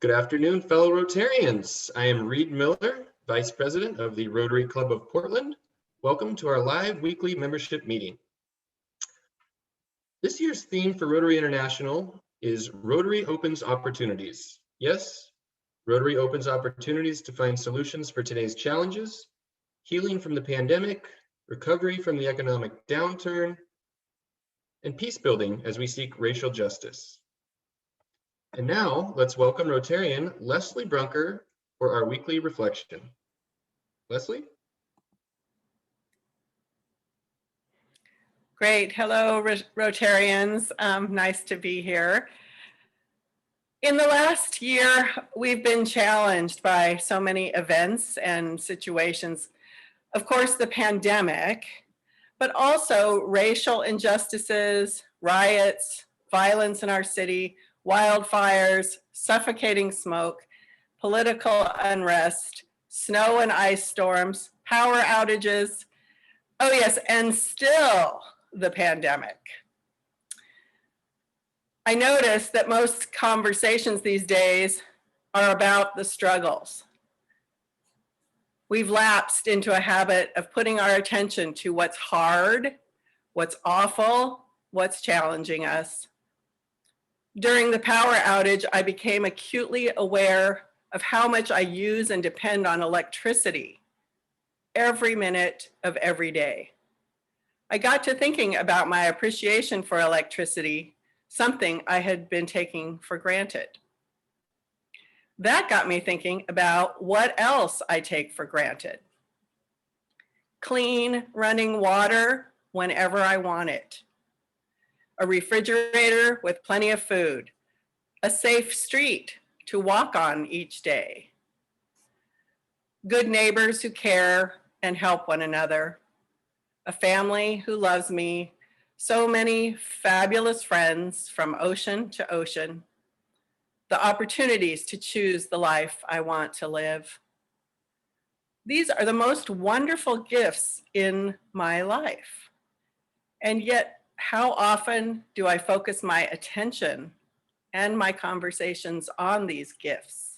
Good afternoon, fellow Rotarians. I am Reed Miller, Vice President of the Rotary Club of Portland. Welcome to our live weekly membership meeting. This year's theme for Rotary International is Rotary Opens Opportunities. Yes, Rotary opens opportunities to find solutions for today's challenges, healing from the pandemic, recovery from the economic downturn, and peace building as we seek racial justice. And now let's welcome Rotarian Leslie Brunker for our weekly reflection. Leslie? Great. Hello, Rotarians. Nice to be here. In the last year, we've been challenged by so many events and situations. Of course, the pandemic, but also racial injustices, riots, violence in our city, wildfires, suffocating smoke, political unrest, snow and ice storms, power outages. Oh yes, and still the pandemic. I noticed that most conversations these days are about the struggles. We've lapsed into a habit of putting our attention to what's hard, what's awful, what's challenging us. During the power outage, I became acutely aware of how much I use and depend on electricity every minute of every day. I got to thinking about my appreciation for electricity, something I had been taking for granted. That got me thinking about what else I take for granted. Clean, running water whenever I want it. A refrigerator with plenty of food, a safe street to walk on each day, good neighbors who care and help one another, a family who loves me, so many fabulous friends from ocean to ocean, the opportunities to choose the life I want to live. These are the most wonderful gifts in my life. And yet, how often do I focus my attention and my conversations on these gifts?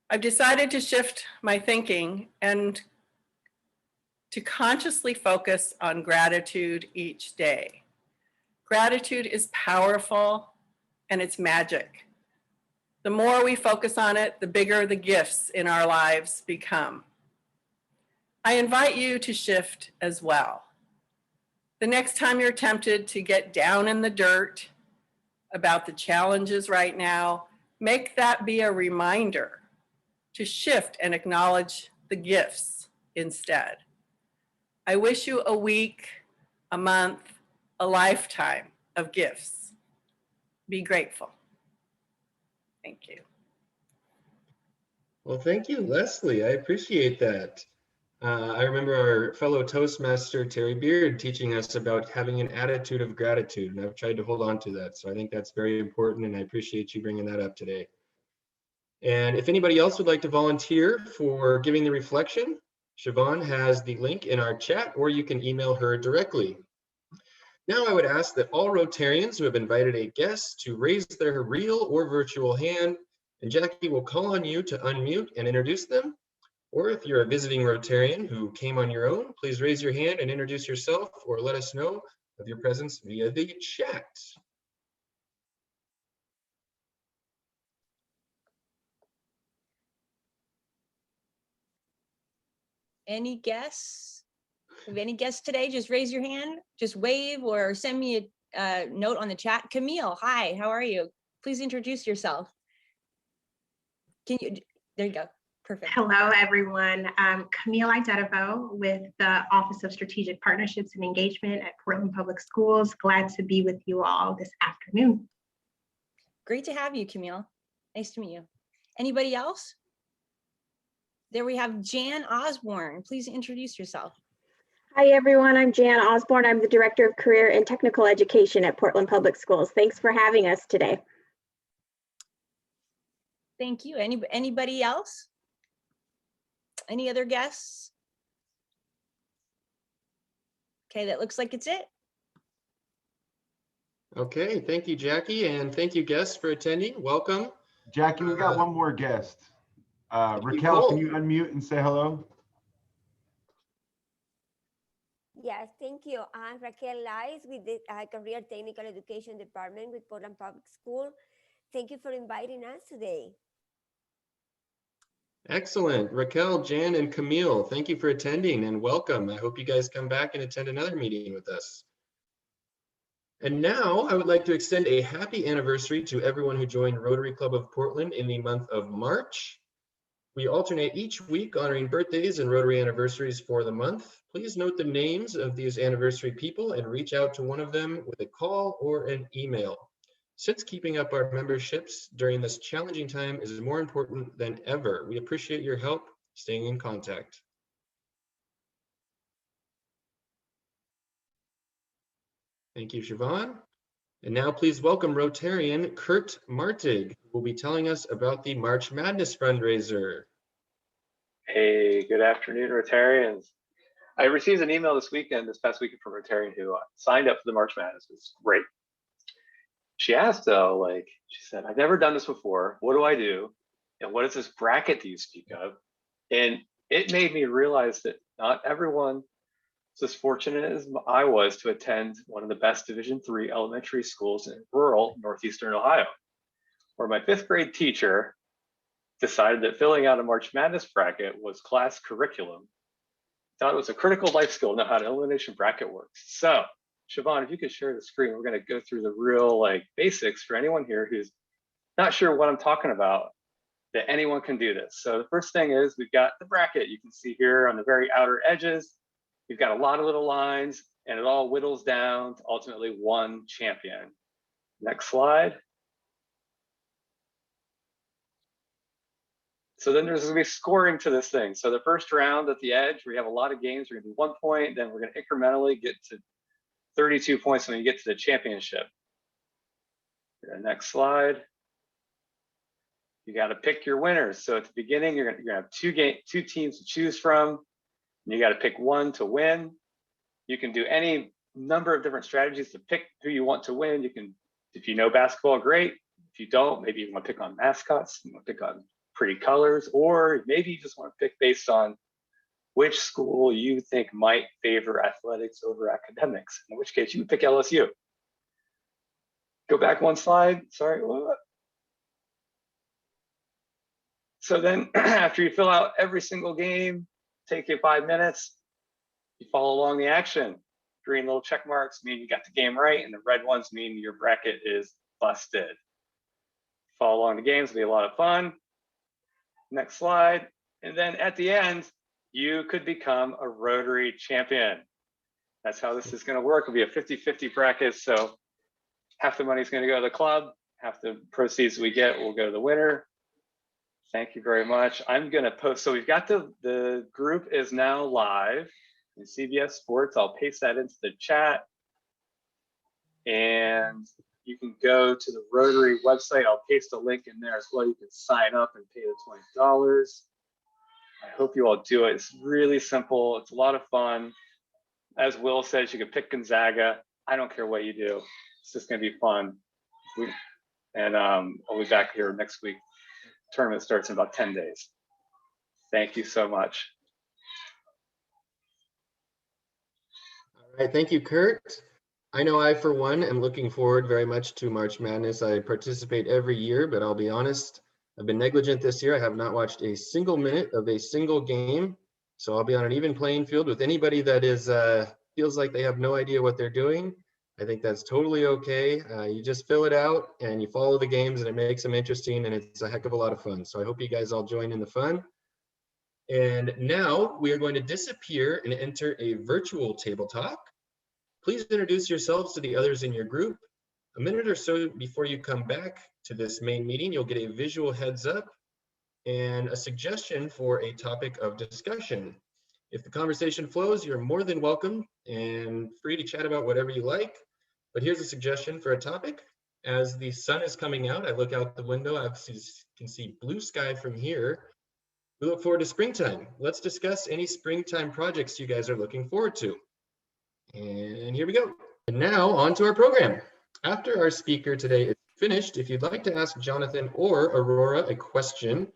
I've decided to shift my thinking and to consciously focus on gratitude each day. Gratitude is powerful and it's magic. The more we focus on it, the bigger the gifts in our lives become. I invite you to shift as well. The next time you're tempted to get down in the dirt about the challenges right now, make that be a reminder to shift and acknowledge the gifts instead. I wish you a week, a month, a lifetime of gifts. Be grateful. Thank you. Well, thank you, Leslie. I appreciate that. I remember our fellow Toastmaster, Terry Beard, teaching us about having an attitude of gratitude, and I've tried to hold on to that. So I think that's very important, and I appreciate you bringing that up today. And if anybody else would like to volunteer for giving the reflection, Siobhan has the link in our chat, or you can email her directly. Now I would ask that all Rotarians who have invited a guest to raise their real or virtual hand, and Jackie will call on you to unmute and introduce them. Or if you're a visiting Rotarian who came on your own, please raise your hand and introduce yourself or let us know of your presence via the chat. Any guests? Have any guests today? Just raise your hand, just wave or send me a note on the chat. Camille, hi, how are you? Please introduce yourself. Can you, there you go. Perfect. Hello, everyone. Camille Idedevo with the Office of Strategic Partnerships and Engagement at Portland Public Schools. Glad to be with you all this afternoon. Great to have you, Camille. Nice to meet you. Anybody else? There we have Jan Osborne. Please introduce yourself. Hi, everyone. I'm Jan Osborne. I'm the Director of Career and Technical Education at Portland Public Schools. Thanks for having us today. Thank you. Anybody else? Any other guests? Okay, that looks like it's it. Okay, thank you, Jackie, and thank you, guests, for attending. Welcome. Jackie, we got one more guest. Raquel, Cool. can you unmute and say hello? Yes, thank you. I'm Raquel Lais with the Career Technical Education Department with Portland Public School. Thank you for inviting us today. Excellent. Raquel, Jan, and Camille, thank you for attending and welcome. I hope you guys come back and attend another meeting with us. And now I would like to extend a happy anniversary to everyone who joined Rotary Club of Portland in the month of March. We alternate each week honoring birthdays and Rotary anniversaries for the month. Please note the names of these anniversary people and reach out to one of them with a call or an email. Since keeping up our memberships during this challenging time is more important than ever, we appreciate your help staying in contact. Thank you, Siobhan. And now please welcome Rotarian Kurt Martig, who will be telling us about the March Madness fundraiser. Hey, good afternoon, Rotarians. I received an email this past weekend from a Rotarian who signed up for the March Madness. It was great. She asked though, she said, I've never done this before. What do I do? And what is this bracket do you speak of? And it made me realize that not everyone is as fortunate as I was to attend one of the best Division III elementary schools in rural Northeastern Ohio, where my 5th grade teacher decided that filling out a March Madness bracket was class curriculum. Thought it was a critical life skill to know how an elimination bracket works. So, Siobhan, if you could share the screen, we're going to go through the real basics for anyone here who's not sure what I'm talking about, that anyone can do this. So the first thing is we've got the bracket. You can see here on the very outer edges, we've got a lot of little lines and it all whittles down to ultimately one champion. Next slide. So then there's gonna be scoring to this thing. So the first round at the edge, we have a lot of games. We're gonna do 1 point, then we're gonna incrementally get to 32 points when you get to the championship. Next slide. You got to pick your winners. So at the beginning, you're gonna have two teams to choose from. And you got to pick one to win. You can do any number of different strategies to pick who you want to win. You can, if you know basketball, great. If you don't, maybe you want to pick on mascots, you want to pick on pretty colors, or maybe you just want to pick based on which school you think might favor athletics over academics, in which case you would pick LSU. Go back one slide, sorry. So then after you fill out every single game, take you 5 minutes, you follow along the action. Green little check marks mean you got the game right, and the red ones mean your bracket is busted. Follow along the games, it'll be a lot of fun. Next slide. And then at the end, you could become a Rotary champion. That's how this is going to work. It'll be a 50-50 bracket. So half the money is going to go to the club. Half the proceeds we get will go to the winner. Thank you very much. I'm going to post. So we've got the group is now live in CBS Sports. I'll paste that into the chat. And you can go to the Rotary website. I'll paste a link in there as well. You can sign up and pay the $20. I hope you all do it. It's really simple. It's a lot of fun. As Will says, you can pick Gonzaga. I don't care what you do. It's just going to be fun. And I'll be back here next week. Tournament starts in about 10 days. Thank you so much. All right, thank you, Kurt. I know I, for one, am looking forward very much to March Madness. I participate every year, but I'll be honest, I've been negligent this year. I have not watched a single minute of a single game. So I'll be on an even playing field with anybody that is feels like they have no idea what they're doing. I think that's totally okay. You just fill it out and you follow the games and it makes them interesting and it's a heck of a lot of fun. So I hope you guys all join in the fun. And now we are going to disappear and enter a virtual table talk. Please introduce yourselves to the others in your group. A minute or so before you come back to this main meeting, you'll get a visual heads up and a suggestion for a topic of discussion. If the conversation flows, you're more than welcome and free to chat about whatever you like. But here's a suggestion for a topic. As the sun is coming out, I look out the window, I can see blue sky from here. We look forward to springtime. Let's discuss any springtime projects you guys are looking forward to. And here we go. And now on to our program. After our speaker today is finished, if you'd like to ask Jonathan or Aurora a question,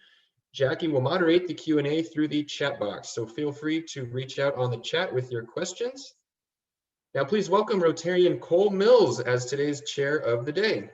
Jackie will moderate the Q&A through the chat box, so feel free to reach out on the chat with your questions. Now, please welcome Rotarian Cole Mills as today's chair of the day.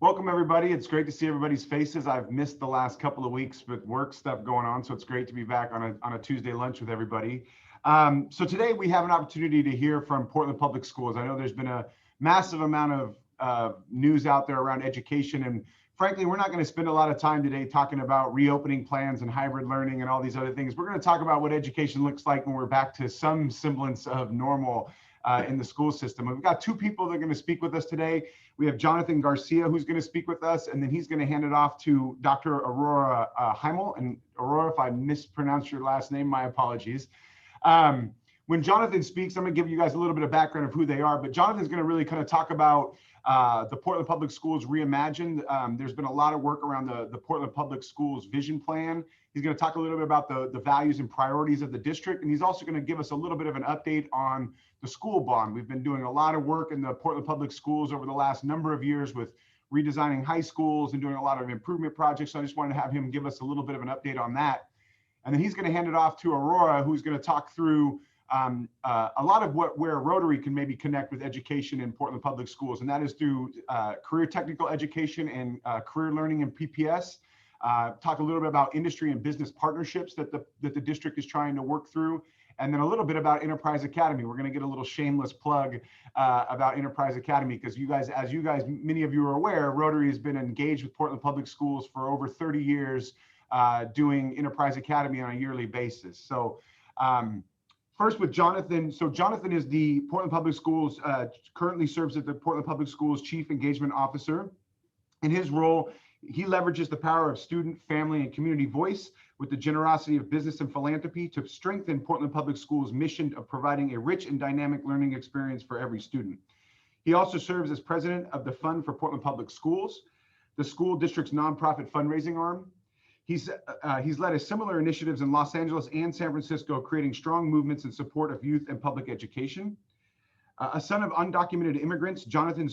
Welcome, everybody. It's great to see everybody's faces. I've missed the last couple of weeks with work stuff going on, so it's great to be back on a Tuesday lunch with everybody. So today we have an opportunity to hear from Portland Public Schools. I know there's been a massive amount of news out there around education, and frankly, we're not going to spend a lot of time today talking about reopening plans and hybrid learning and all these other things. We're going to talk about what education looks like when we're back to some semblance of normal in the school system. We've got two people that are going to speak with us today. We have Jonathan Garcia, who's going to speak with us, and then he's going to hand it off to Dr. Aurora Hymel. And Aurora, if I mispronounced your last name, my apologies. When Jonathan speaks, I'm going to give you guys a little bit of background of who they are, but Jonathan's going to really kind of talk about the Portland Public Schools Reimagined. There's been a lot of work around the Portland Public Schools vision plan. He's going to talk a little bit about the values and priorities of the district, and he's also going to give us a little bit of an update on the school bond. We've been doing a lot of work in the Portland Public Schools over the last number of years with redesigning high schools and doing a lot of improvement projects. So I just wanted to have him give us a little bit of an update on that. And then he's going to hand it off to Aurora, who's going to talk through a lot of where Rotary can maybe connect with education in Portland Public Schools, and that is through career technical education and career learning and PPS. Talk a little bit about industry and business partnerships that the district is trying to work through, and then a little bit about Enterprise Academy. We're going to get a little shameless plug about Enterprise Academy, because as you guys, many of you are aware, Rotary has been engaged with Portland Public Schools for over 30 years doing Enterprise Academy on a yearly basis. So first with Jonathan. So Jonathan is the Portland Public Schools, currently serves as the Portland Public Schools Chief Engagement Officer. In his role, he leverages the power of student, family, and community voice with the generosity of business and philanthropy to strengthen Portland Public Schools' mission of providing a rich and dynamic learning experience for every student. He also serves as president of the Fund for Portland Public Schools, the school district's nonprofit fundraising arm. He's led similar initiatives in Los Angeles and San Francisco, creating strong movements in support of youth and public education. A son of undocumented immigrants, Jonathan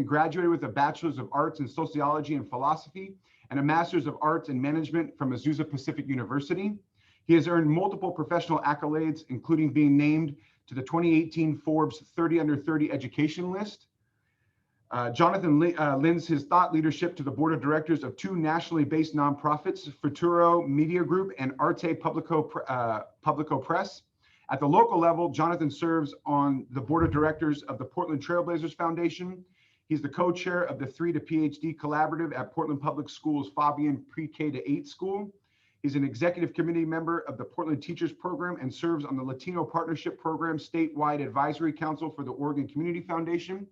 graduated with a Bachelor's of Arts in Sociology and Philosophy and a Master's of Arts in Management from Azusa Pacific University. He has earned multiple professional accolades, including being named to the 2018 Forbes 30 Under 30 education list. Jonathan lends his thought leadership to the board of directors of two nationally based nonprofits, Futuro Media Group and Arte Publico Press. At the local level, Jonathan serves on the board of directors of the Portland Trailblazers Foundation. He's the co-chair of the 3 to PhD Collaborative at Portland Public Schools Fabian Pre-K to 8 School. He's an executive committee member of the Portland Teachers Program and serves on the Latino Partnership Program statewide advisory council for the Oregon Community Foundation.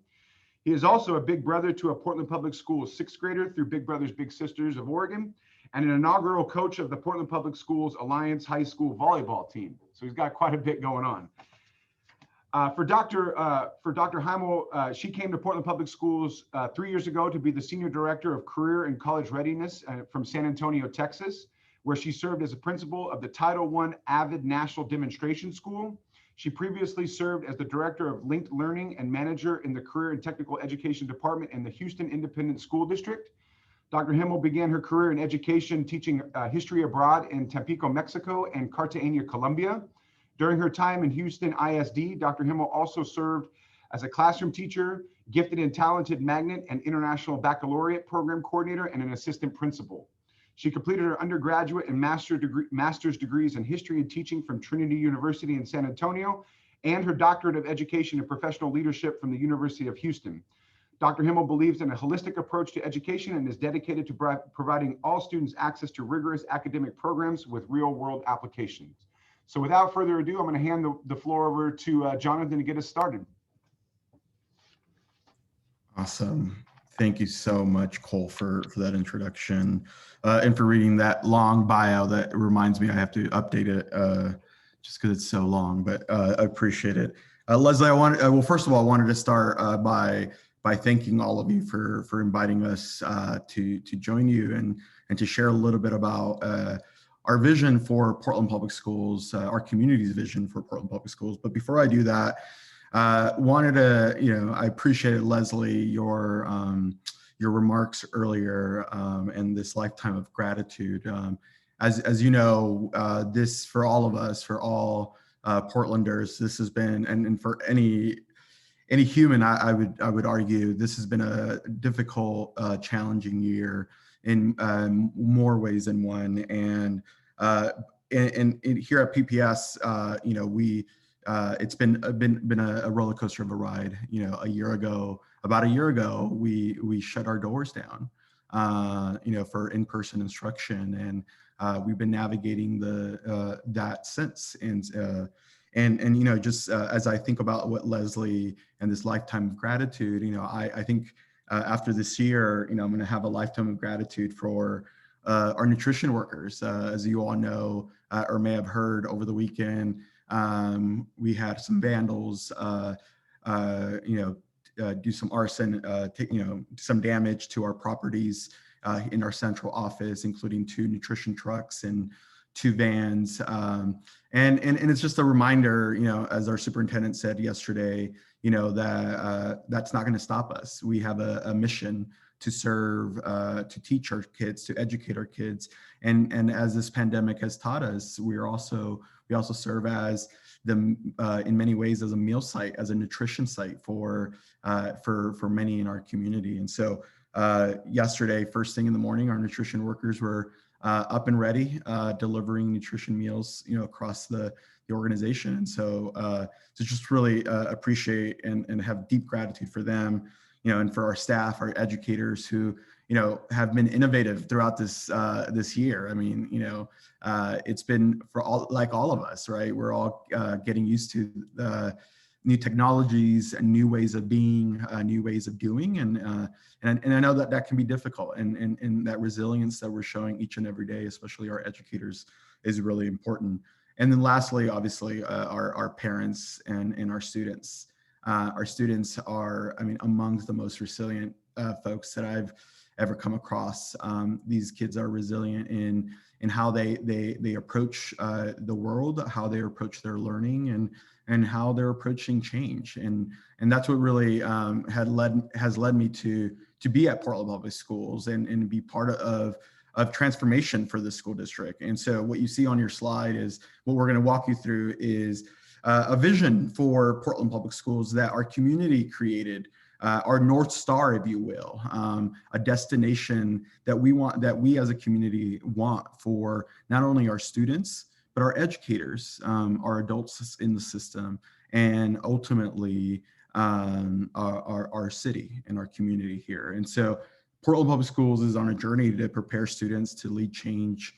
He is also a big brother to a Portland Public Schools 6th grader through Big Brothers Big Sisters of Oregon, and an inaugural coach of the Portland Public Schools Alliance High School volleyball team. So he's got quite a bit going on. For Dr. Hymel, she came to Portland Public Schools 3 years ago to be the Senior Director of Career and College Readiness from San Antonio, Texas, where she served as a principal of the Title I Avid National Demonstration School. She previously served as the Director of Linked Learning and Manager in the Career and Technical Education Department in the Houston Independent School District. Dr. Hymel began her career in education teaching history abroad in Tampico, Mexico and Cartagena, Colombia. During her time in Houston ISD, Dr. Hymel also served as a classroom teacher, gifted and talented magnet and international baccalaureate program coordinator, and an assistant principal. She completed her undergraduate and master's degrees in history and teaching from Trinity University in San Antonio, and her doctorate of education and professional leadership from the University of Houston. Dr. Hymel believes in a holistic approach to education and is dedicated to providing all students access to rigorous academic programs with real-world applications. So without further ado, I'm going to hand the floor over to Jonathan to get us started. Awesome. Thank you so much, Cole, for that introduction and for reading that long bio. That reminds me I have to update it just because it's so long, but I appreciate it. Leslie, first of all, I wanted to start by thanking all of you for inviting us to join you and to share a little bit about our vision for Portland Public Schools, our community's vision for Portland Public Schools. But before I do that, Wanted to, I appreciated, Leslie, your remarks earlier, and this lifetime of gratitude. As you know, this, for all of us, for all Portlanders, this has been, and for any human, I would argue, this has been a difficult, challenging year in more ways than one. And here at PPS, it's been a roller coaster of a ride. About a year ago, we shut our doors down, for in-person instruction, and we've been navigating that since. And just as I think about what Leslie and this lifetime of gratitude, I think after this year, I'm going to have a lifetime of gratitude for our nutrition workers. As you all know, or may have heard over the weekend, we had some vandals, do some arson, some damage to our properties in our central office, including 2 nutrition trucks and 2 vans. And it's just a reminder, as our superintendent said yesterday, that that's not going to stop us. We have a mission to serve, to teach our kids, to educate our kids. And as this pandemic has taught us, we also serve as in many ways as a meal site, as a nutrition site for many in our community. And so yesterday, first thing in the morning, our nutrition workers were up and ready, delivering nutrition meals, across the organization. And so to just really appreciate and have deep gratitude for them, and for our staff, our educators who, have been innovative throughout this year. I mean, it's been for all of us, right? We're all getting used to new technologies and new ways of being, new ways of doing. And I know that can be difficult, and that resilience that we're showing each and every day, especially our educators, is really important. And then lastly, obviously, our parents and our students. Our students are, among the most resilient folks that I've ever come across. These kids are resilient in how they approach the world, how they approach their learning, and how they're approaching change. And that's what really has led me to be at Portland Public Schools and be part of transformation for the school district. And so what you see on your slide is what we're going to walk you through is a vision for Portland Public Schools that our community created, our North Star, if you will, a destination that we as a community want for not only our students, but our educators, our adults in the system, and ultimately our city and our community here. And so Portland Public Schools is on a journey to prepare students to lead change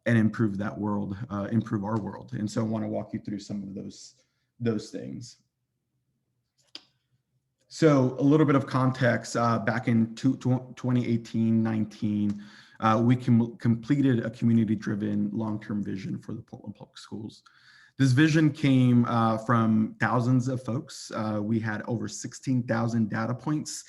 and improve that world, improve our world. And so I want to walk you through some of those things. So a little bit of context, back in 2018-19, we completed a community-driven long-term vision for the Portland Public Schools. This vision came from thousands of folks. We had over 16,000 data points,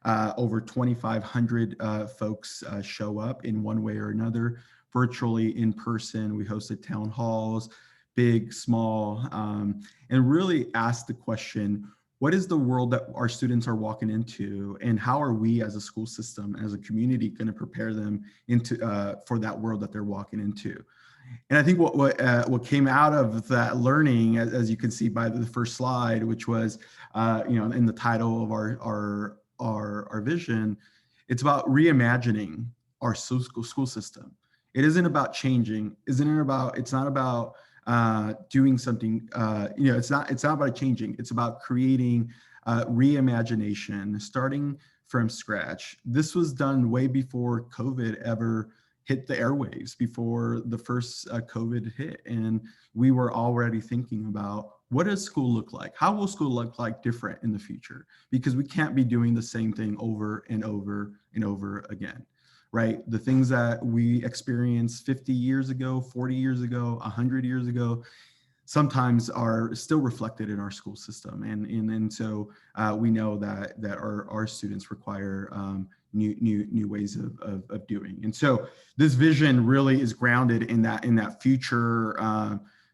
over 2,500 folks show up in one way or another, virtually, in person. We hosted town halls, big, small, and really asked the question, what is the world that our students are walking into, and how are we as a school system, as a community, going to prepare them for that world that they're walking into? And I think what came out of that learning, as you can see by the first slide, which was in the title of our vision, it's about reimagining our school system. It isn't about changing. It's not about doing something. It's not about changing. It's about creating reimagination, starting from scratch. This was done way before COVID ever hit the airwaves, before the first COVID hit, and we were already thinking about, what does school look like? How will school look like different in the future? Because we can't be doing the same thing over and over and over again, right? The things that we experienced 50 years ago, 40 years ago, 100 years ago, sometimes are still reflected in our school system. And so we know that our students require new ways of doing. And so this vision really is grounded in that future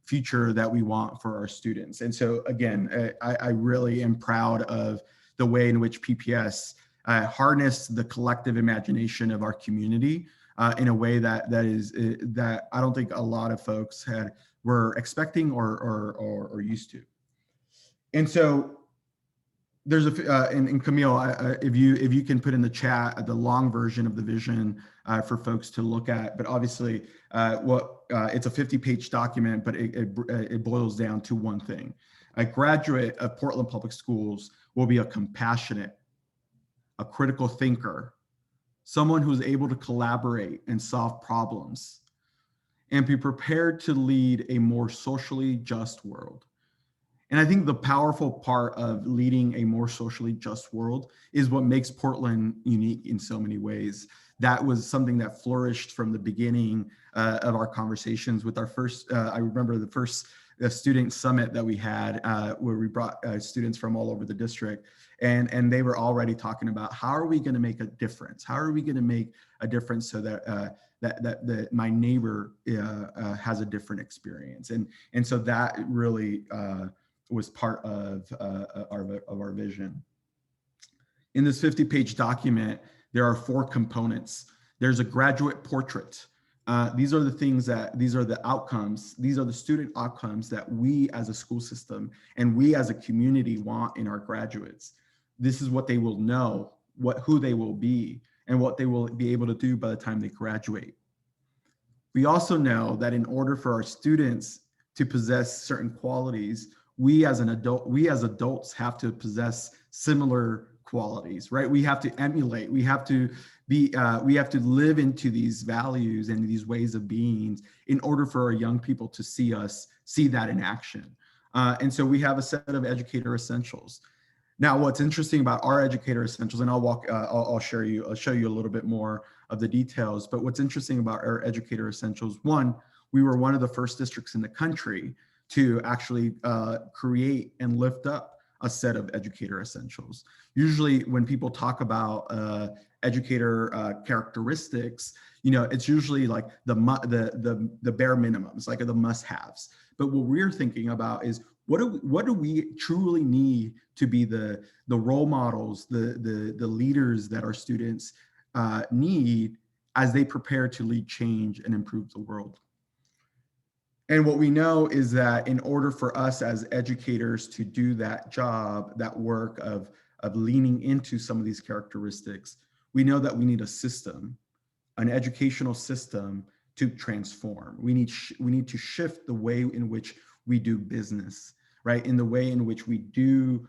future that we want for our students. And so again, I really am proud of the way in which PPS harnessed the collective imagination of our community in a way that I don't think a lot of folks were expecting or used to. And so there's and Camille, if you can put in the chat the long version of the vision for folks to look at, but obviously it's a 50-page document, but it boils down to one thing. A graduate of Portland Public Schools will be a compassionate, a critical thinker, someone who's able to collaborate and solve problems, and be prepared to lead a more socially just world. And I think the powerful part of leading a more socially just world is what makes Portland unique in so many ways. That was something that flourished from the beginning of our conversations with our first, I remember the first student summit that we had where we brought students from all over the district, and they were already talking about how are we going to make a difference? How are we going to make a difference so that that my neighbor has a different experience? And so that really was part of our vision. In this 50-page document, there are 4 components. There's a graduate portrait. These are the outcomes, these are the student outcomes that we as a school system and we as a community want in our graduates. This is what they will know, who they will be, and what they will be able to do by the time they graduate. We also know that in order for our students to possess certain qualities, we as adults have to possess similar qualities, right? We have to emulate, we have to live into these values and these ways of being in order for our young people to see that in action. And so we have a set of Educator Essentials. Now, what's interesting about our Educator Essentials, and I'll show you a little bit more of the details, but what's interesting about our Educator Essentials, one, we were one of the first districts in the country to actually create and lift up a set of Educator Essentials. Usually when people talk about educator characteristics, it's usually like the bare minimums, like the must-haves. But what we're thinking about is what do we truly need to be the role models, the leaders that our students need as they prepare to lead change and improve the world. And what we know is that in order for us as educators to do that job, that work of leaning into some of these characteristics, we know that we need a system, an educational system to transform. We need to shift the way in which we do business, right? In the way in which we do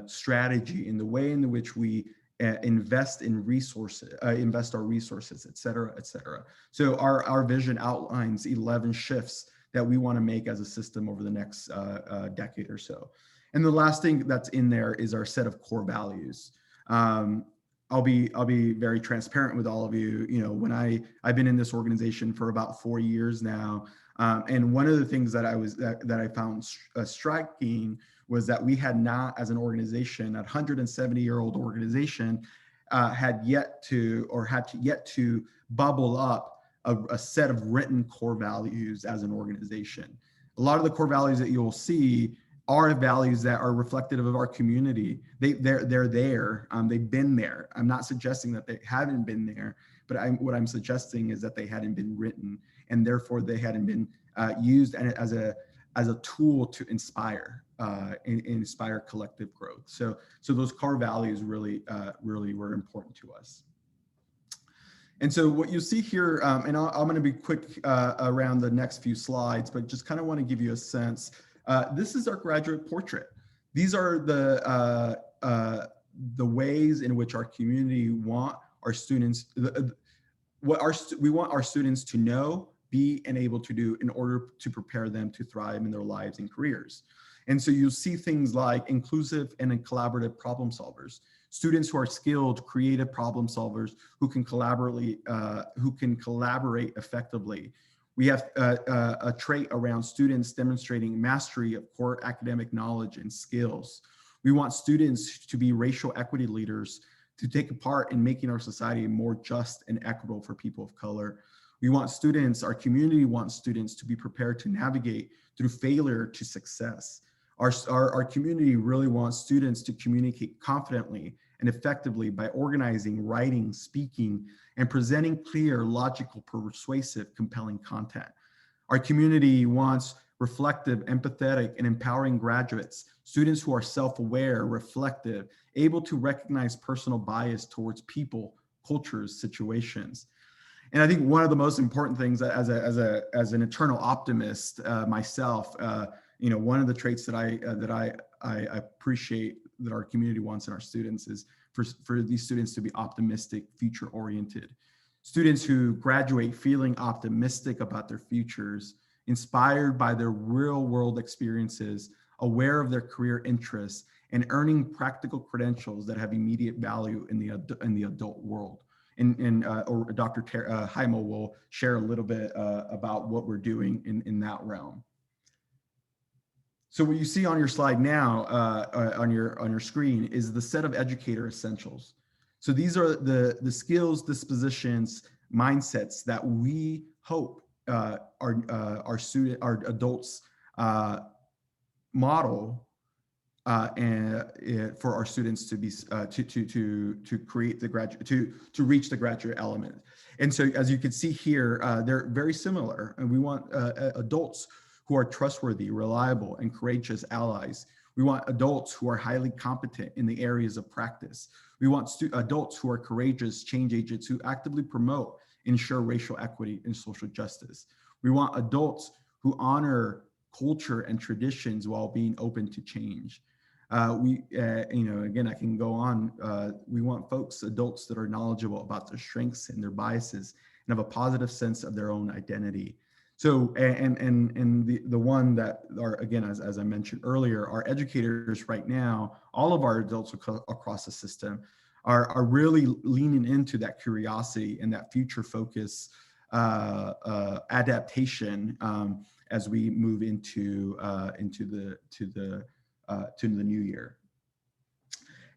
strategy, in the way in which we invest in resources, invest our resources, et cetera, et cetera. So our vision outlines 11 shifts that we want to make as a system over the next decade or so. And the last thing that's in there is our set of core values. I'll be very transparent with all of you. When I've been in this organization for about 4 years now, and one of the things that I found striking was that we had not, as an organization, a 170-year-old organization, had yet to bubble up a set of written core values as an organization. A lot of the core values that you'll see are values that are reflective of our community. They're there. They've been there. I'm not suggesting that they haven't been there, but what I'm suggesting is that they hadn't been written, and therefore they hadn't been used as a tool to inspire inspire collective growth. So those core values really were important to us. And so what you see here, and I'm going to be quick around the next few slides, but just kind of want to give you a sense. This is our graduate portrait. These are the ways in which our community want our students, we want our students to know, be, and able to do in order to prepare them to thrive in their lives and careers. And so you'll see things like inclusive and collaborative problem solvers, students who are skilled, creative problem solvers who can collaborate effectively. We have a trait around students demonstrating mastery of core academic knowledge and skills. We want students to be racial equity leaders, to take a part in making our society more just and equitable for people of color. We want students, our community wants students to be prepared to navigate through failure to success. Our community really wants students to communicate confidently and effectively by organizing, writing, speaking, and presenting clear, logical, persuasive, compelling content. Our community wants reflective, empathetic, and empowering graduates, students who are self-aware, reflective, able to recognize personal bias towards people, cultures, situations. And I think one of the most important things as an eternal optimist myself, one of the traits that I appreciate that our community wants in our students is for these students to be optimistic, future oriented. Students who graduate feeling optimistic about their futures, inspired by their real world experiences, aware of their career interests, and earning practical credentials that have immediate value in the adult world. And Dr. Hymel will share a little bit about what we're doing in that realm. So what you see on your slide now, on your screen, is the set of Educator Essentials. So these are the skills, dispositions, mindsets that we hope our adults model and for our students to be to create the graduate to reach the graduate element. And so, as you can see here, they're very similar, and we want adults who are trustworthy, reliable, and courageous allies. We want adults who are highly competent in the areas of practice. We want adults who are courageous change agents who actively promote, ensure racial equity and social justice. We want adults who honor culture and traditions while being open to change. Again, I can go on. We want adults that are knowledgeable about their strengths and their biases and have a positive sense of their own identity. So, and the one that are, again, as I mentioned earlier, our educators right now, all of our adults across the system are really leaning into that curiosity and that future focus adaptation as we move into the new year.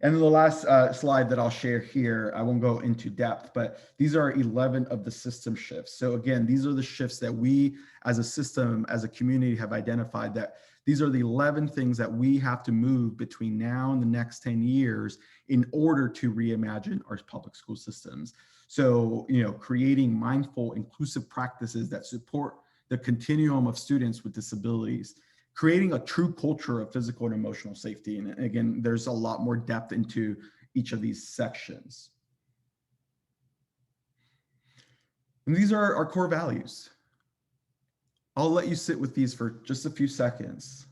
And then the last slide that I'll share here, I won't go into depth, but these are 11 of the system shifts. So again, these are the shifts that we as a system, as a community have identified, that these are the 11 things that we have to move between now and the next 10 years in order to reimagine our public school systems. So, creating mindful, inclusive practices that support the continuum of students with disabilities, creating a true culture of physical and emotional safety. And again, there's a lot more depth into each of these sections. And these are our core values. I'll let you sit with these for just a few seconds.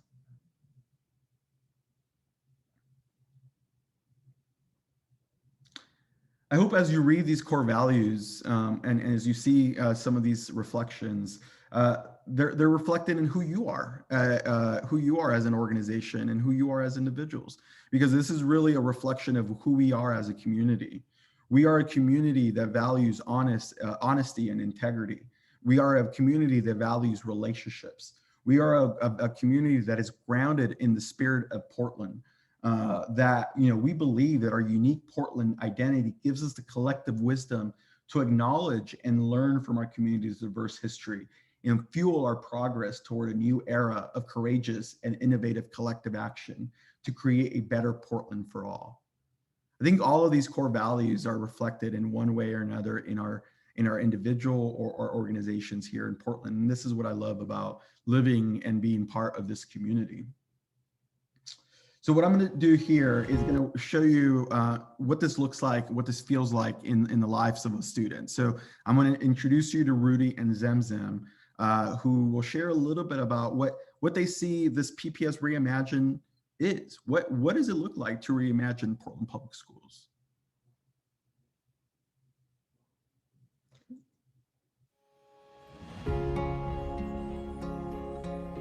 I hope as you read these core values and as you see some of these reflections, they're reflected in who you are as an organization and who you are as individuals, because this is really a reflection of who we are as a community. We are a community that values honesty and integrity. We are a community that values relationships. We are a community that is grounded in the spirit of Portland. That we believe that our unique Portland identity gives us the collective wisdom to acknowledge and learn from our community's diverse history and fuel our progress toward a new era of courageous and innovative collective action to create a better Portland for all. I think all of these core values are reflected in one way or another in our individual or organizations here in Portland. And this is what I love about living and being part of this community. So what I'm going to do here is going to show you what this looks like, what this feels like in the lives of a student. So I'm going to introduce you to Rudy and Zemzem, who will share a little bit about what they see this PPS Reimagine is. What does it look like to reimagine Portland Public Schools?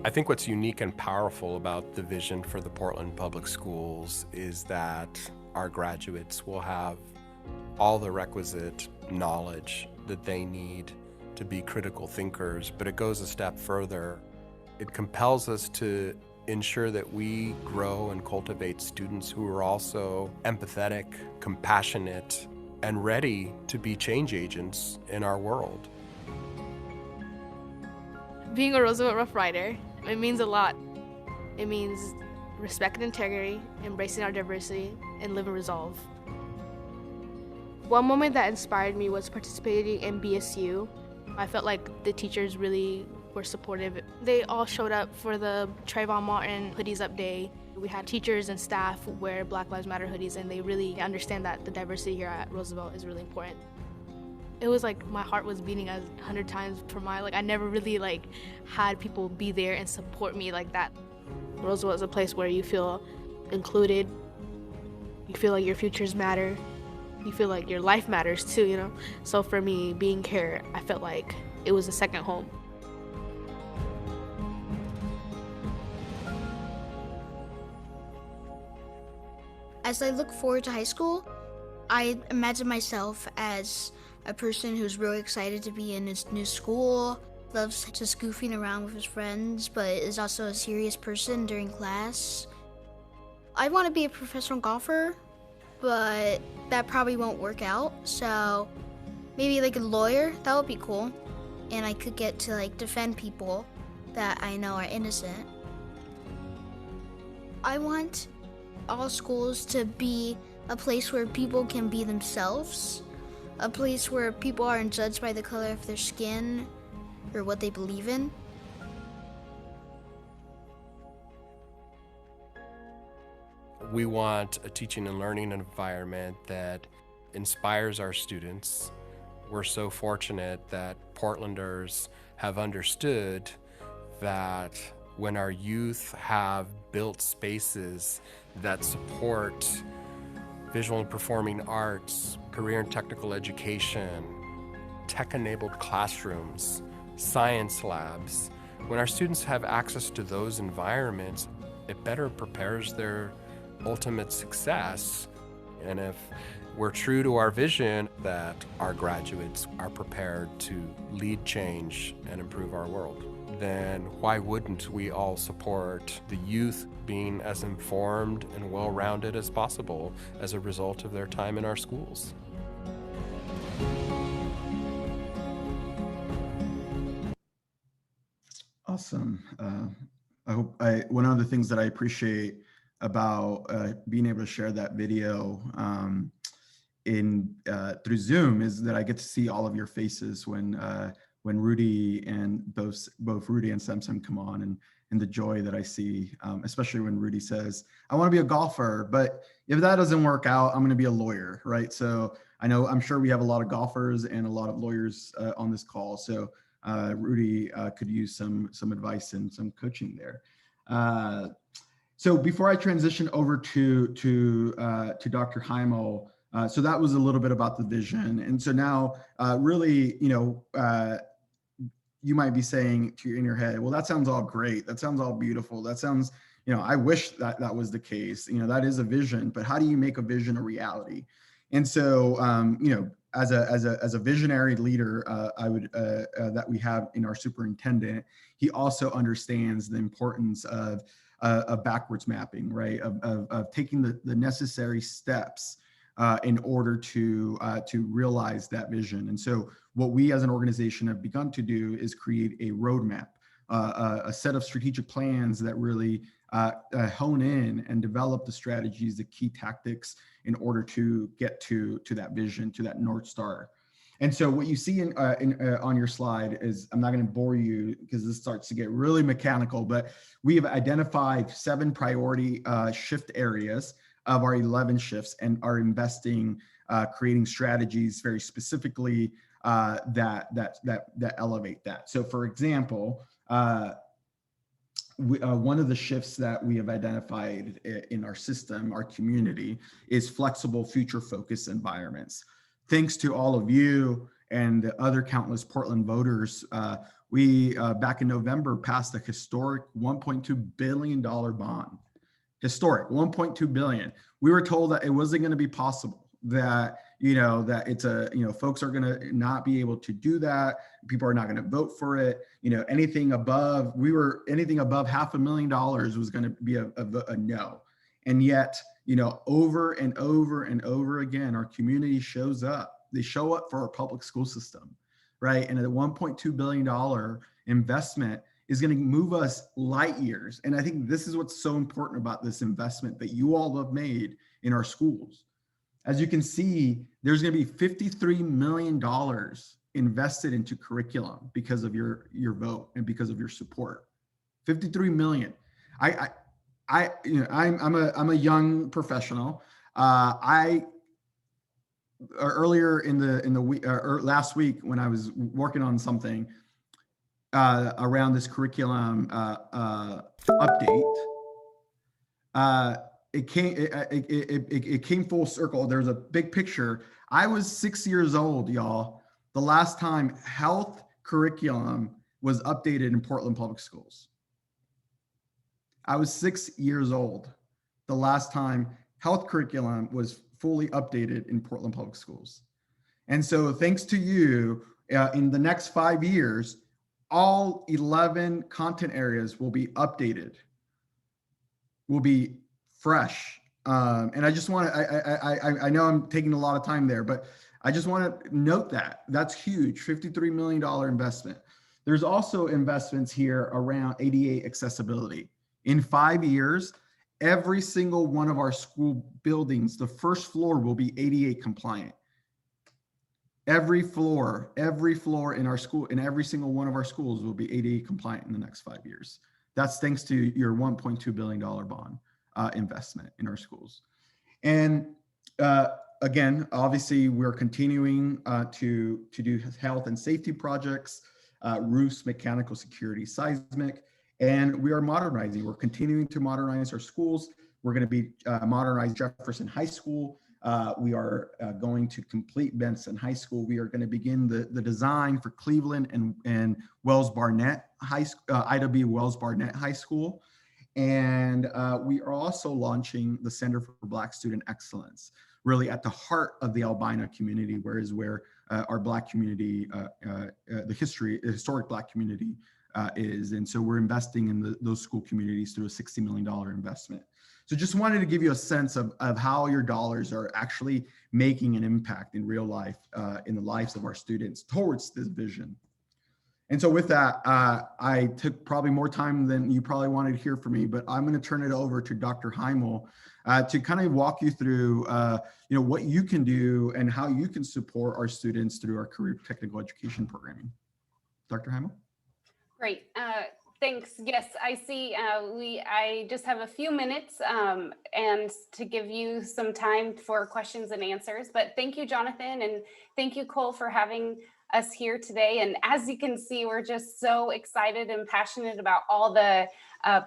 I think what's unique and powerful about the vision for the Portland Public Schools is that our graduates will have all the requisite knowledge that they need to be critical thinkers, but it goes a step further. It compels us to ensure that we grow and cultivate students who are also empathetic, compassionate, and ready to be change agents in our world. Being a Roosevelt Rough Rider, it means a lot. It means respect and integrity, embracing our diversity, and live in resolve. One moment that inspired me was participating in BSU. I felt like the teachers really were supportive. They all showed up for the Trayvon Martin Hoodies Up Day. We had teachers and staff wear Black Lives Matter hoodies, and they really understand that the diversity here at Roosevelt is really important. It was like my heart was beating 100 times per mile. I never really had people be there and support me like that. Roosevelt is a place where you feel included. You feel like your futures matter. You feel like your life matters too, you know? So for me, being here, I felt like it was a second home. As I look forward to high school, I imagine myself as a person who's really excited to be in his new school, loves just goofing around with his friends, but is also a serious person during class. I want to be a professional golfer, but that probably won't work out. So maybe a lawyer, that would be cool. And I could get to defend people that I know are innocent. I want all schools to be a place where people can be themselves, a place where people aren't judged by the color of their skin or what they believe in. We want a teaching and learning environment that inspires our students. We're so fortunate that Portlanders have understood that when our youth have built spaces that support visual and performing arts, career and technical education, tech-enabled classrooms, science labs, when our students have access to those environments, it better prepares their ultimate success. And if we're true to our vision that our graduates are prepared to lead change and improve our world, then why wouldn't we all support the youth being as informed and well-rounded as possible as a result of their time in our schools? Awesome. One of the things that I appreciate about being able to share that video through Zoom is that I get to see all of your faces when Rudy and both Rudy and Zemzem come on, and the joy that I see, especially when Rudy says, I want to be a golfer, but if that doesn't work out, I'm going to be a lawyer, right? So I'm sure we have a lot of golfers and a lot of lawyers on this call. So Rudy could use some advice and some coaching there. So before I transition over to Dr. Hymel, so that was a little bit about the vision. And so now really, you might be saying in your head, well, that sounds all great. That sounds all beautiful. That sounds, I wish that was the case. That is a vision, but how do you make a vision a reality? And so, as a visionary leader, that we have in our superintendent, he also understands the importance of backwards mapping, right? Of taking the necessary steps in order to realize that vision. And so what we as an organization have begun to do is create a roadmap, a set of strategic plans that really hone in and develop the strategies, the key tactics in order to get to that vision, to that North Star. And so what you see on your slide is, I'm not going to bore you because this starts to get really mechanical, but we have identified 7 priority shift areas of our 11 shifts and are investing, creating strategies very specifically that elevate that. So for example, one of the shifts that we have identified in our system, our community, is flexible future-focused environments. Thanks to all of you and the other countless Portland voters, we back in November passed a historic $1.2 billion bond. Historic, 1.2 billion. We were told that it wasn't going to be possible, that that it's folks are going to not be able to do that. People are not going to vote for it. Anything above $500,000 was going to be a no. And yet, over and over and over again, our community shows up. They show up for our public school system. right? And a $1.2 billion investment is going to move us light years. And I think this is what's so important about this investment that you all have made in our schools. As you can see, there's going to be $53 million invested into curriculum because of your vote and because of your support. 53 million. I'm a young professional. Earlier in the week, or last week, when I was working on something around this curriculum update, it came full circle. There's a big picture. I was 6 years old, y'all, the last time health curriculum was updated in Portland Public Schools. I was 6 years old the last time health curriculum was fully updated in Portland Public Schools. And so thanks to you, in the next 5 years, all 11 content areas will be updated, will be fresh. And I just want to, I know I'm taking a lot of time there, but I just want to note that that's huge, $53 million investment. There's also investments here around ADA accessibility. In 5 years, every single one of our school buildings, the first floor will be ADA compliant. Every floor in our school, in every single one of our schools will be ADA compliant in the next 5 years. That's thanks to your $1.2 billion bond investment in our schools. And again, obviously, we're continuing to do health and safety projects, roofs, mechanical security, seismic, and we are modernizing. We're continuing to modernize our schools. We're going to be modernize Jefferson High School. We are going to complete Benson High School. We are going to begin the design for Cleveland and Wells Barnett High School, Ida B. Wells Barnett High School. And we are also launching the Center for Black Student Excellence, really at the heart of the albino community, where our Black community, the historic Black community is. And so we're investing in those school communities through a $60 million investment. So just wanted to give you a sense of how your dollars are actually making an impact in real life, in the lives of our students towards this vision. And so with that, I took probably more time than you probably wanted to hear from me, but I'm going to turn it over to Dr. Hymel to kind of walk you through what you can do and how you can support our students through our career technical education programming. Dr. Hymel? Great. Thanks. Yes, I see. I just have a few minutes and to give you some time for questions and answers. But thank you, Jonathan, and thank you, Cole, for having us here today. And as you can see, we're just so excited and passionate about all the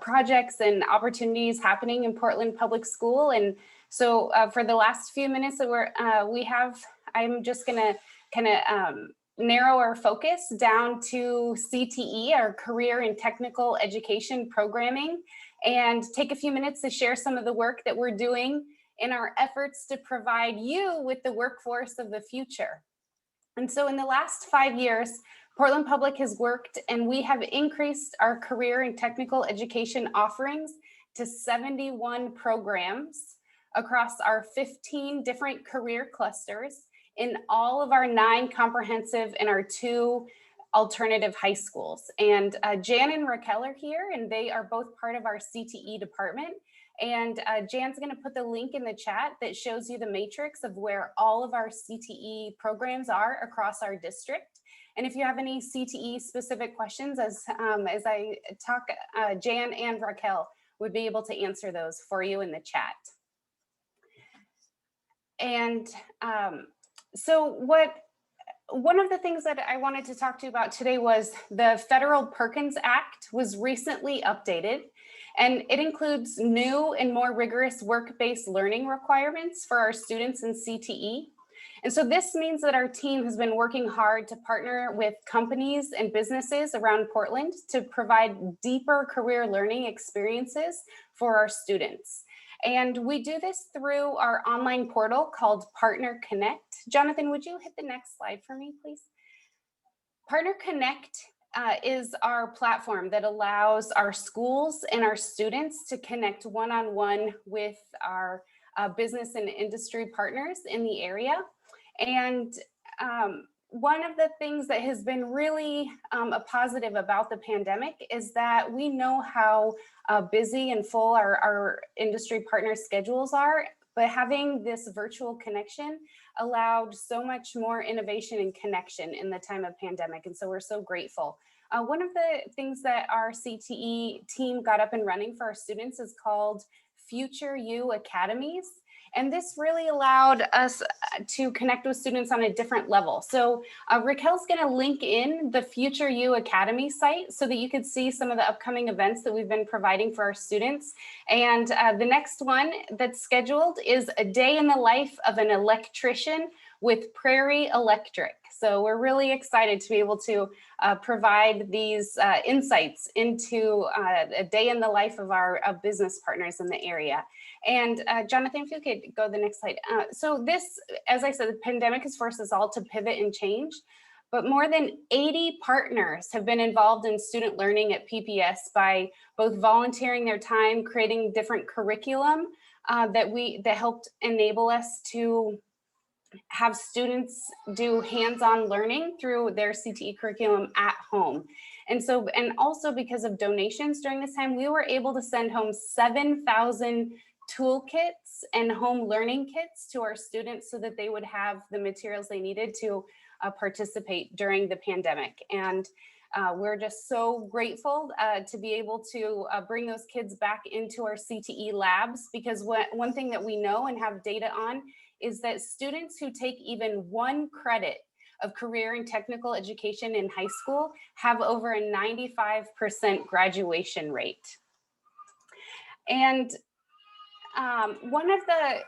projects and opportunities happening in Portland Public School. And so for the last few minutes that we have, I'm just going to kind of narrow our focus down to CTE, our Career and Technical Education Programming, and take a few minutes to share some of the work that we're doing in our efforts to provide you with the workforce of the future. And so in the last 5 years, Portland Public has worked and we have increased our career and technical education offerings to 71 programs across our 15 different career clusters in all of our 9 comprehensive and our 2 alternative high schools. And Jan and Raquel are here, and they are both part of our CTE department. And Jan's going to put the link in the chat that shows you the matrix of where all of our CTE programs are across our district. And if you have any CTE specific questions, as I talk, Jan and Raquel would be able to answer those for you in the chat. And so one of the things that I wanted to talk to you about today was the Federal Perkins Act was recently updated, and it includes new and more rigorous work-based learning requirements for our students in CTE. And so this means that our team has been working hard to partner with companies and businesses around Portland to provide deeper career learning experiences for our students. And we do this through our online portal called Partner Connect. Jonathan, would you hit the next slide for me, please? Partner Connect is our platform that allows our schools and our students to connect one-on-one with our business and industry partners in the area. And one of the things that has been really a positive about the pandemic is that we know how busy and full our industry partner schedules are, but having this virtual connection allowed so much more innovation and connection in the time of pandemic. And so we're so grateful. One of the things that our CTE team got up and running for our students is called Future You Academies. And this really allowed us to connect with students on a different level. So Raquel's gonna link in the Future You Academy site so that you could see some of the upcoming events that we've been providing for our students. And the next one that's scheduled is a day in the life of an electrician with Prairie Electric. So we're really excited to be able to provide these insights into a day in the life of our business partners in the area. And Jonathan, if you could go to the next slide. So this, as I said, the pandemic has forced us all to pivot and change, but more than 80 partners have been involved in student learning at PPS by both volunteering their time, creating different curriculum that helped enable us to have students do hands-on learning through their CTE curriculum at home. And so, and also because of donations during this time, we were able to send home 7,000 toolkits and home learning kits to our students so that they would have the materials they needed to participate during the pandemic. And we're just so grateful to be able to bring those kids back into our CTE labs, because one thing that we know and have data on is that students who take even 1 credit of career and technical education in high school have over a 95% graduation rate. And one of the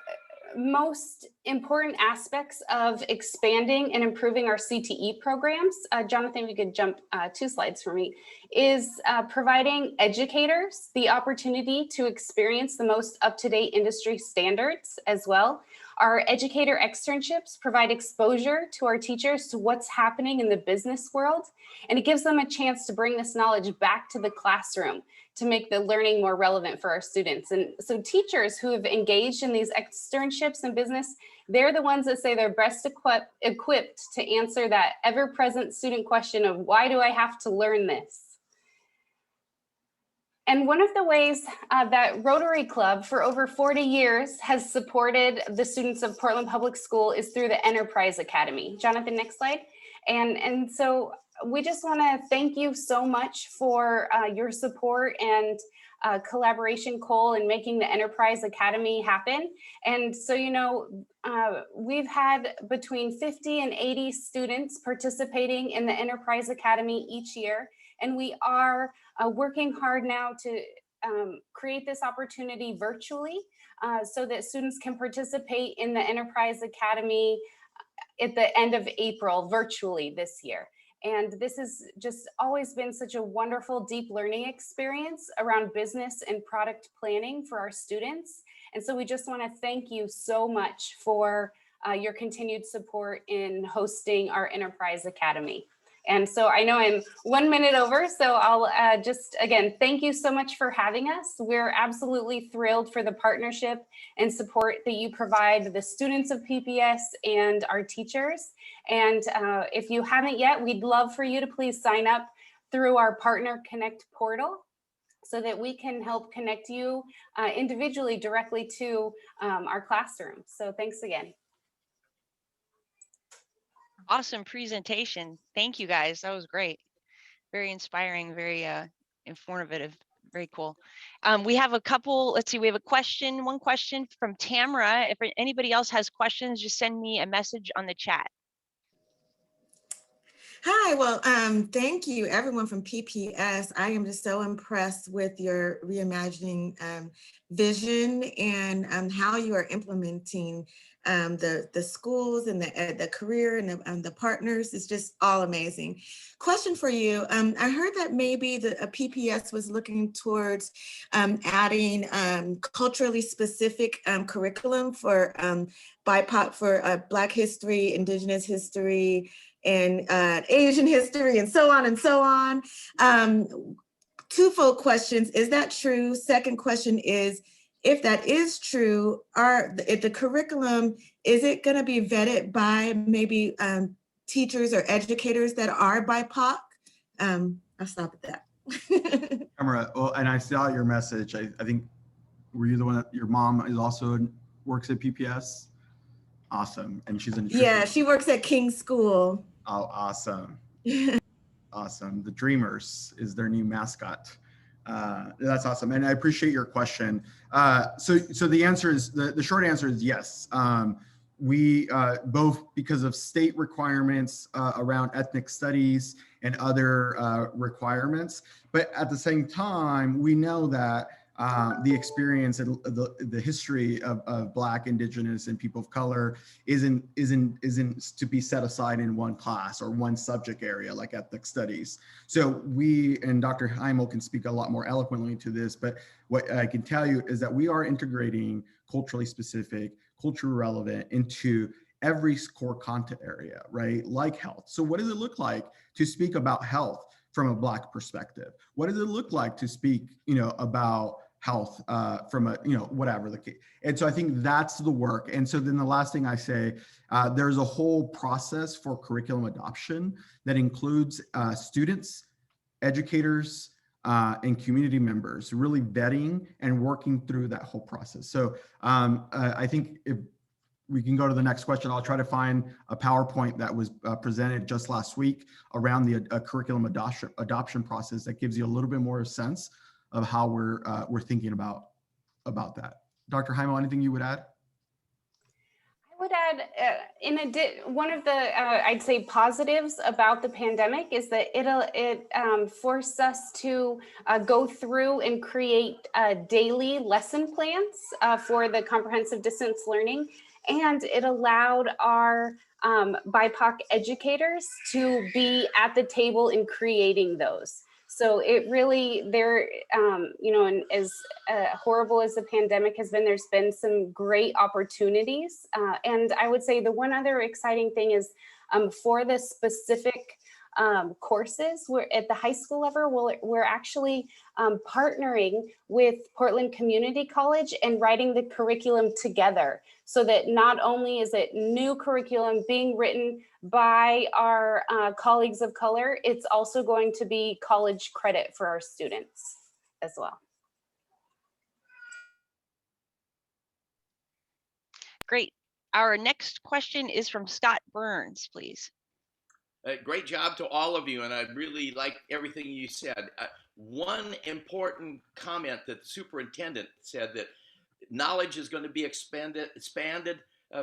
most important aspects of expanding and improving our CTE programs, Jonathan, if you could jump 2 slides for me, is providing educators the opportunity to experience the most up-to-date industry standards as well. Our educator externships provide exposure to our teachers to what's happening in the business world, and it gives them a chance to bring this knowledge back to the classroom to make the learning more relevant for our students. And so teachers who have engaged in these externships in business, they're the ones that say they're best equipped to answer that ever-present student question of, why do I have to learn this? And one of the ways that Rotary Club for over 40 years has supported the students of Portland Public School is through the Enterprise Academy. Jonathan, next slide. And so we just want to thank you so much for your support and collaboration, Cole, in making the Enterprise Academy happen. And so, you know, we've had between 50 and 80 students participating in the Enterprise Academy each year. And we are working hard now to create this opportunity virtually so that students can participate in the Enterprise Academy at the end of April virtually this year. And this has just always been such a wonderful, deep learning experience around business and product planning for our students. And so we just want to thank you so much for your continued support in hosting our Enterprise Academy. And so I know I'm 1 minute over, so I'll just, again, thank you so much for having us. We're absolutely thrilled for the partnership and support that you provide the students of PPS and our teachers. And if you haven't yet, we'd love for you to please sign up through our Partner Connect portal so that we can help connect you individually directly to our classroom. So thanks again. Awesome presentation. Thank you guys. That was great. Very inspiring, very informative, very cool. We have a couple, let's see, we have one question from Tamara. If anybody else has questions, just send me a message on the chat. Hi, well, thank you everyone from PPS. I am just so impressed with your reimagining vision and how you are implementing the schools and the career and the partners. Is just all amazing. Question for you. I heard that maybe a PPS was looking towards adding culturally specific curriculum for BIPOC, for Black history, Indigenous history, and Asian history, and so on and so on. Twofold questions. Is that true? Second question is, if that is true, if the curriculum, is it going to be vetted by maybe teachers or educators that are BIPOC. I'll stop at that. Camera. Well, and I saw your message. I think, were you the one that your mom is also works at PPS? Awesome. And she's a nutrition. Yeah, she works at King's School. Oh, awesome. Awesome. The Dreamers is their new mascot. That's awesome. And I appreciate your question. So the answer is, the short answer is yes. We both because of state requirements around ethnic studies and other requirements, but at the same time, we know that the experience and the history of Black, Indigenous, and people of color isn't to be set aside in one class or one subject area like ethnic studies. So we, and Dr. Hymel can speak a lot more eloquently to this, but what I can tell you is that we are integrating culturally specific, culturally relevant into every core content area, right? Like health. So what does it look like to speak about health from a Black perspective? What does it look like to speak, about health from a, whatever the case. And so I think that's the work. And so then the last thing I say, there's a whole process for curriculum adoption that includes students, educators, and community members really vetting and working through that whole process. So I think if we can go to the next question, I'll try to find a PowerPoint that was presented just last week around the curriculum adoption process that gives you a little bit more sense of how we're thinking about that. Dr. Hymel, anything you would add? I would add, one of the I'd say positives about the pandemic is that it forced us to go through and create daily lesson plans for the comprehensive distance learning, and it allowed our BIPOC educators to be at the table in creating those. So it really, and as horrible as the pandemic has been, there's been some great opportunities. And I would say the one other exciting thing is for the specific courses, we're at the high school level, we're actually partnering with Portland Community College and writing the curriculum together, so that not only is it new curriculum being written by our colleagues of color, it's also going to be college credit for our students as well. Great. Our next question is from Scott Burns, please. Great job to all of you, and I really like everything you said. One important comment that the superintendent said, that knowledge is going to be expanded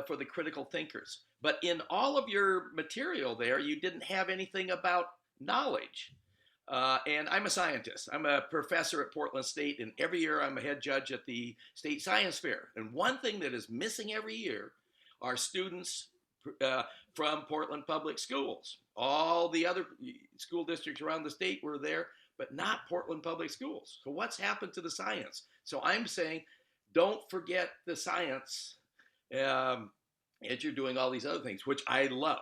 for the critical thinkers. But in all of your material there, you didn't have anything about knowledge. And I'm a scientist. I'm a professor at Portland State, and every year I'm a head judge at the State Science Fair. And one thing that is missing every year are students from Portland Public Schools. All the other school districts around the state were there, but not Portland Public Schools. So what's happened to the science? So I'm saying, don't forget the science as you're doing all these other things, which I love.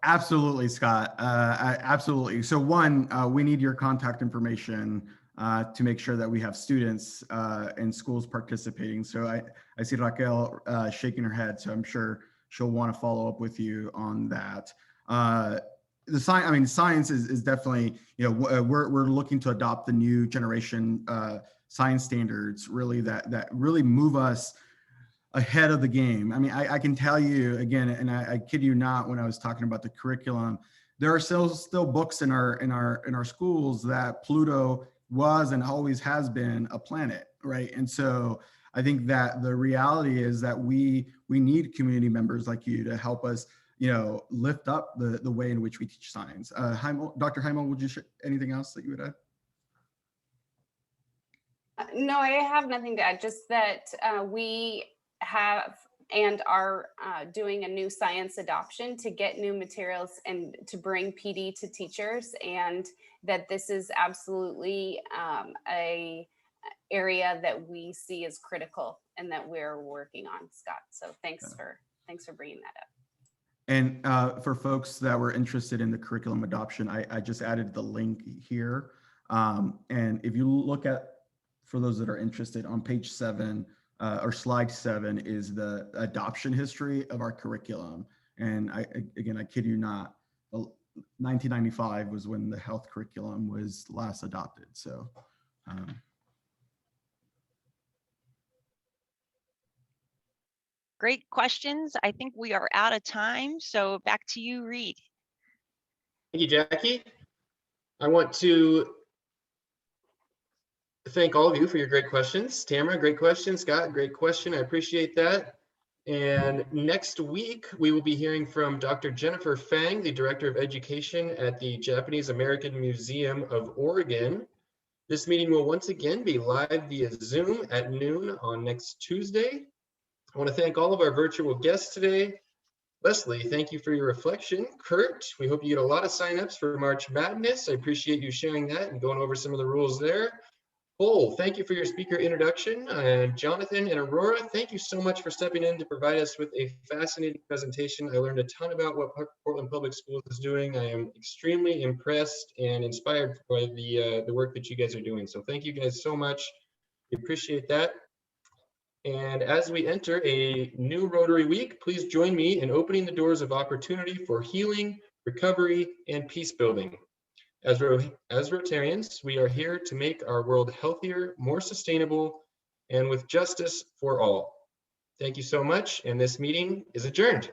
Absolutely, Scott. Absolutely. So one, we need your contact information to make sure that we have students and schools participating. So I see Raquel shaking her head, so I'm sure she'll want to follow up with you on that. Science is definitely, we're looking to adopt the new generation science standards, really that really move us ahead of the game. I mean, I can tell you again, and I kid you not, when I was talking about the curriculum, there are still books in our schools that Pluto was and always has been a planet, right? And so I think that the reality is that we need community members like you to help us, lift up the way in which we teach science. Dr. Hymel, would you share anything else that you would add? No, I have nothing to add, just that we have and are doing a new science adoption to get new materials and to bring PD to teachers, and that this is absolutely a area that we see as critical and that we're working on, Scott. So thanks for bringing that up. And for folks that were interested in the curriculum adoption, I just added the link here. And if you look at, for those that are interested, on page 7 or slide 7 is the adoption history of our curriculum. And again, I kid you not, 1995 was when the health curriculum was last adopted. So Great questions. I think we are out of time. So back to you, Reed. Thank you, Jackie. I want to thank all of you for your great questions. Tamara, great question. Scott, great question. I appreciate that. And next week, we will be hearing from Dr. Jennifer Fang, the Director of Education at the Japanese American Museum of Oregon. This meeting will once again be live via Zoom at noon on next Tuesday. I want to thank all of our virtual guests today. Leslie, thank you for your reflection. Kurt, we hope you get a lot of signups for March Madness. I appreciate you sharing that and going over some of the rules there. Cole, thank you for your speaker introduction. And Jonathan and Aurora, thank you so much for stepping in to provide us with a fascinating presentation. I learned a ton about what Portland Public Schools is doing. I am extremely impressed and inspired by the work that you guys are doing. So thank you guys so much. We appreciate that. And as we enter a new Rotary week, please join me in opening the doors of opportunity for healing, recovery, and peace building. As Rotarians, we are here to make our world healthier, more sustainable, and with justice for all. Thank you so much, and this meeting is adjourned.